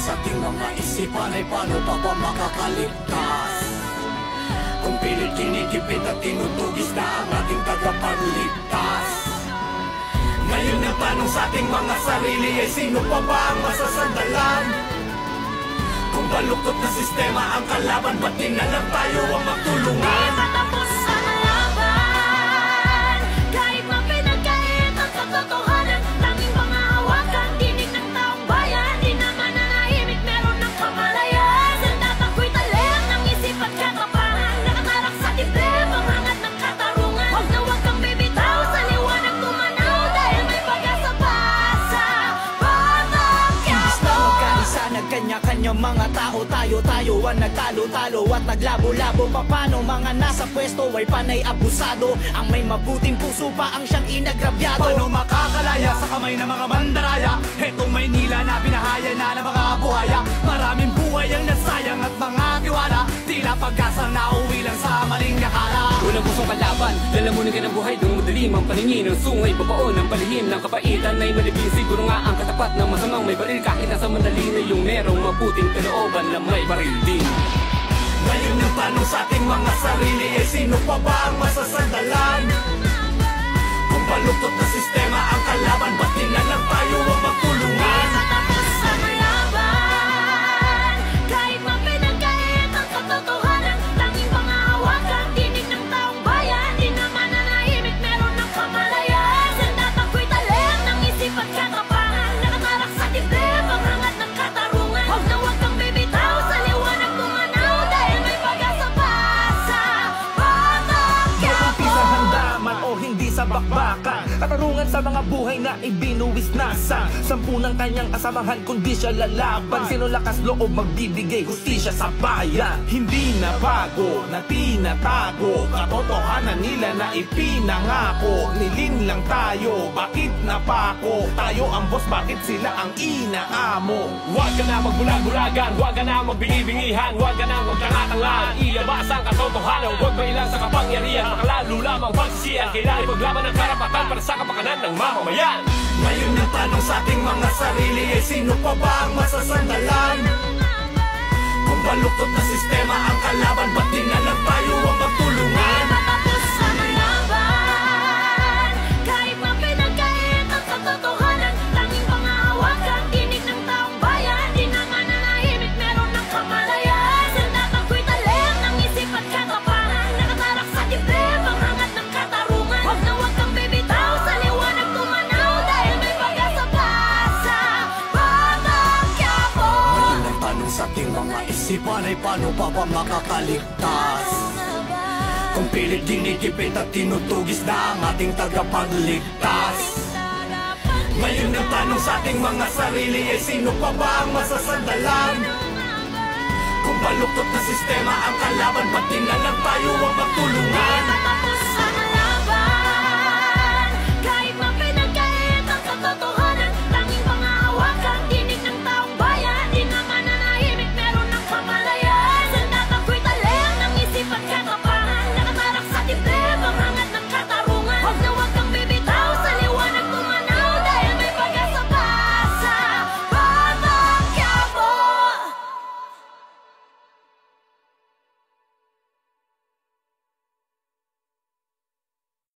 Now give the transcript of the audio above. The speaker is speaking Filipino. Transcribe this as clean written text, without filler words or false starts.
sa ating mga isipan ay paano pa ba makakaligtas? Kung pilit kinikipit at tinutugis na ang ating tagapagligtas. Ngayon ang tanong sa ating mga sarili ay sino pa ba ang masasandalan? Kung baluktot na sistema ang kalaban, ba't di na lang tayo ang magtulungan? Di matapos ang laban, kahit mapinagkait ang katotohanan. Tanging pangahawakan, dinig ng taong bayan. Di naman nanahimik, meron ng kamalayan. Sandat ako'y talim ng isip at katapangan. Nakatarak sa dibdib, ang hangat ng katarungan. Huwag na huwag kang bibitaw, sa liwanag tumanaw. Dahil may pag-asa pa sa Panagquiapo. Magkaisa nagkanya-kanya mga tao, tayo ang nagtalo-talo at naglabo-labo. Paano mga nasa pwesto ay panay abusado? Ang may mabuting puso pa ang siyang inagrabyado. Paano makakalaya sa kamay ng mga mandaraya? Hetong Maynila na binahaya na ng mga buhaya. Maraming buhay ang nasayang at mga tiwala. Tila pag-asa na uwi lang sa maling akala. Unang pusong kalaban, lalamunin ka ng buhay nung madilim ang paningin ng sungay, babaon ng palihim ng kapaitan ay malibing. Siguro nga ang katapat ng masamang may baril, kahit nasa mandali na yung merong maputing kalooban na may baril din. Ngayon ang tanong sa ating mga sarili ay sino pa ba ang masasandalan? Kung baluktot na sistema ang kalaban, ba't di na lang tayo ang magtulungan? Di matapos ang laban, kahit mapinagkait ang katotohanan. Tanging pangahawakan, dinig ng taong bayan. Di naman nanahimik, meron ng kamalayan. Sandat ako'y talim ng isip at katapangan. Nakatarak sa dibdib, ang hangat ng katarungan. Huwag na huwag kang bibitaw, sa liwanag tumanaw. Dahil may pag-asa pa sa Panagquiapo. Sa handaman o hindi sa bakbakan, katarungan sa mga buhay na ibinuwis na sa sampunang kanyang asamahan, kundi siya lalaban. Sino lakas loob magbibigay hustisya sa bayan? Hindi na bago, na tinatago, katotohanan nila na ipinangako. Nilinlang tayo, bakit napako? Tayo ang boss, bakit sila ang inaamo? Huwag ka na magbulag-bulagan, huwag ka na magbingi-bingihan, huwag ka na magtangatanglan. Ilabas ang katotohanan, huwag mailang sa kapangyarihan. Makalalo lamang pagsisiyan, kailangan ipaglaban ng karapatan para sa kapakanan ng mamamayan. Ngayon ang tanong sa ating mga sarili ay sino pa ba ang masasandalan? Kung baluktot na sistema ang kalaban, ba't di na lang tayo ang magtulungan? Di matapos ang laban, kahit mapinagkait ang katotohanan. Tanging pangahawakan, dinig ng taong bayan. Di naman nanahimik, meron ng kamalayan. Sandat ako'y talim ng isip at katapangan. Nakatarak sa dibdib, ang hangat ng katarungan. Huwag na huwag kang bibitaw, sa liwanag tumanaw. Dahil may pag-asa pa sa Panagquiapo. Ngayon ang tanong sa ating mga isipan ay paano pa ba makakaligtas? Kung pilit dinikipit at tinutugis na ang ating tagapagligtas. Ngayon ang tanong sa ating mga sarili ay sino pa ba ang masasandalan? Kung baluktot na sistema ang kalaban, ba't di na lang tayo ang magtulungan? Matapos